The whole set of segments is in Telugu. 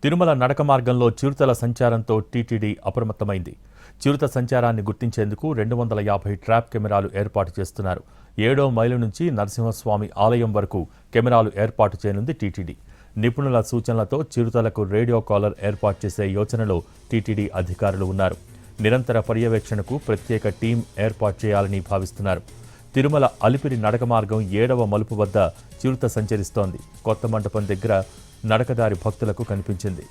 తిరుమల నడక మార్గంలో చిరుతల సంచారంతో టీటీడీ అప్రమత్తమైంది. చిరుత సంచారాన్ని గుర్తించేందుకు 250 ట్రాప్ కెమెరాలు ఏర్పాటు చేస్తున్నారు. 7వ మైలు నుంచి నరసింహస్వామి ఆలయం వరకు కెమెరాలు ఏర్పాటు చేయనుంది టీటీడీ. నిపుణుల సూచనలతో చిరుతలకు రేడియో కాలర్ ఏర్పాటు చేసే యోచనలో టీటీడీ అధికారులు ఉన్నారు. నిరంతర పర్యవేక్షణకు ప్రత్యేక టీం ఏర్పాటు చేయాలని భావిస్తున్నారు. తిరుమల అలిపిరి నడక మార్గం 7వ మలుపు వద్ద చిరుత సంచరిస్తోంది. కొత్త మండపం దగ్గర నడకదారి భక్తులకు కనిపించింది.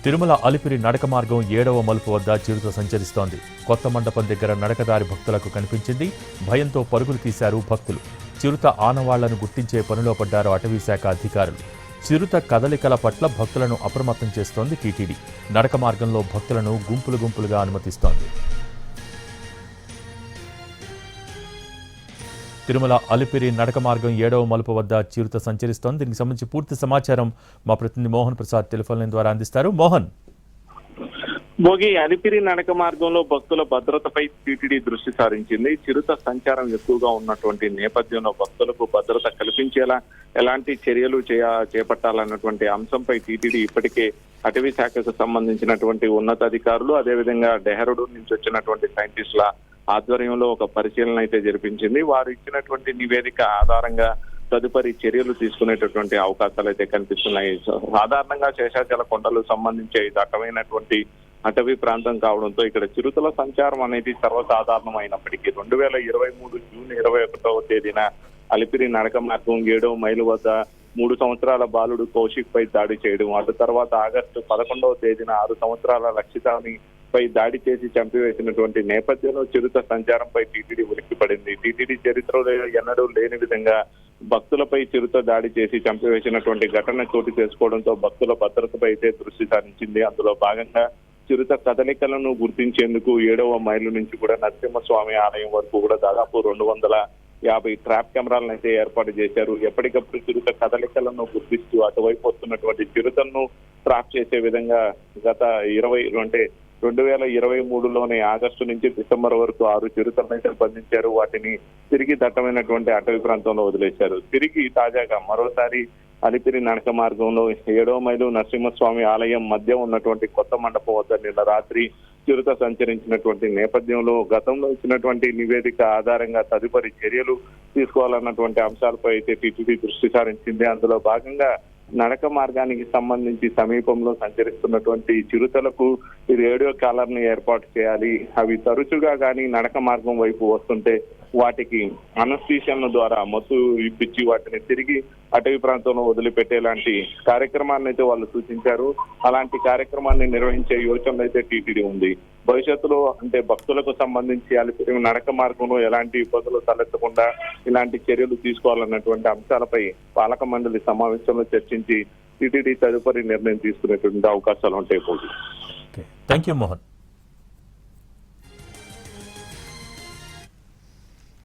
తిరుమల అలిపిరి నడక మార్గం 7వ మలుపు వద్ద చిరుత సంచరిస్తోంది. కొత్త మండపం దగ్గర నడకదారి భక్తులకు కనిపించింది. భయంతో పరుగులు తీశారు భక్తులు. చిరుత ఆనవాళ్లను గుర్తించే పనిలో పడ్డారు అటవీశాఖ అధికారులు. చిరుత కదలికల పట్ల భక్తులను అప్రమత్తం చేస్తోంది టీటీడీ. నడక మార్గంలో భక్తులను గుంపులుగా అనుమతిస్తోంది. తిరుమల అలిపిరి నడక మార్గం 7వ మలుపు వద్ద చిరుత సంచరిస్తోంది. దీనికి సంబంధించి పూర్తి సమాచారం మా ప్రతినిధి మోహన్ ప్రసాద్ టెలిఫోన్ లైన్ ద్వారా అందిస్తారు. మోహన్, భోగి అలిపిరి నడక మార్గంలో భక్తుల భద్రతపై టీటీడీ దృష్టి సారించింది. చిరుత సంచారం ఎక్కువగా ఉన్నటువంటి నేపథ్యంలో భక్తులకు భద్రత కల్పించేలా ఎలాంటి చర్యలు చేపట్టాలన్నటువంటి అంశంపై టీటీడీ ఇప్పటికే అటవీ శాఖకు సంబంధించినటువంటి ఉన్నతాధికారులు, అదేవిధంగా డెహ్రాడూన్ నుంచి వచ్చినటువంటి సైంటిస్టుల ఆధ్వర్యంలో ఒక పరిశీలన అయితే జరిపించింది. వారు ఇచ్చినటువంటి నివేదిక ఆధారంగా తదుపరి చర్యలు తీసుకునేటటువంటి అవకాశాలు అయితే కనిపిస్తున్నాయి. సాధారణంగా శేషాచల కొండలు సంబంధించి దట్టమైనటువంటి అటవీ ప్రాంతం కావడంతో ఇక్కడ చిరుతల సంచారం అనేది సర్వసాధారణం అయినప్పటికీ 2023 జూన్ 21వ తేదీన అలిపిరి నడక మార్గం 7వ మైలు వద్ద 3 సంవత్సరాల బాలుడు కౌశిక్ పై దాడి చేయడం, అటు తర్వాత ఆగస్టు 11వ తేదీన 6 సంవత్సరాల లక్షితాని పై దాడి చేసి చంపివేసినటువంటి నేపథ్యంలో చిరుత సంచారంపై టీటీడీ ఉలిక్కిపడింది. టీటీడీ చరిత్రలో ఎన్నడూ లేని విధంగా భక్తులపై చిరుత దాడి చేసి చంపివేసినటువంటి ఘటన చోటు చేసుకోవడంతో భక్తుల భద్రతపై అయితే దృష్టి సారించింది. అందులో భాగంగా చిరుత కదలికలను గుర్తించేందుకు 7వ మైలు నుంచి కూడా నరసింహస్వామి ఆలయం వరకు కూడా దాదాపు 250 ట్రాప్ కెమెరాలను అయితే ఏర్పాటు చేశారు. ఎప్పటికప్పుడు చిరుత కదలికలను గుర్తిస్తూ అటువైపు వస్తున్నటువంటి చిరుతలను ట్రాప్ చేసే విధంగా గత 2023లోనే ఆగస్టు నుంచి డిసెంబర్ వరకు 6 చిరుతలను అయితే బంధించారు. వాటిని తిరిగి దట్టమైనటువంటి అటవీ ప్రాంతంలో వదిలేశారు. తిరిగి తాజాగా మరోసారి అలిపిరి నడక మార్గంలో 7వ మైలు నరసింహస్వామి ఆలయం మధ్య ఉన్నటువంటి కొత్త మండపం వద్ద నిన్న రాత్రి చిరుత సంచరించినటువంటి నేపథ్యంలో గతంలో ఇచ్చినటువంటి నివేదిక ఆధారంగా తదుపరి చర్యలు తీసుకోవాలన్నటువంటి అంశాలపై అయితే టీటీడీ దృష్టి సారించింది. అందులో భాగంగా నడక మార్గానికి సంబంధించి సమీపంలో సంచరిస్తున్నటువంటి చిరుతలకు ఈ రేడియో కాలర్ ని ఏర్పాటు చేయాలి. అవి తరచుగా కానీ నడక మార్గం వైపు వస్తుంటే వాటికి అనస్థీషియన్ ద్వారా మత్తు ఇప్పించి వాటిని తిరిగి అటవీ ప్రాంతంలో వదిలిపెట్టేలాంటి కార్యక్రమాన్ని అయితే వాళ్ళు సూచించారు. అలాంటి కార్యక్రమాన్ని నిర్వహించే యోచనలు అయితే టీటీడీ ఉంది. భవిష్యత్తులో అంటే భక్తులకు సంబంధించి అలిపిరి నడక మార్గంలో ఎలాంటి ఇబ్బందులు తలెత్తకుండా ఇలాంటి చర్యలు తీసుకోవాలన్నటువంటి అంశాలపై పాలక మండలి సమావేశంలో చర్చించి టీటీడీ తదుపరి నిర్ణయం తీసుకునేటువంటి అవకాశాలు ఉంటాయి. Thank you Mohan.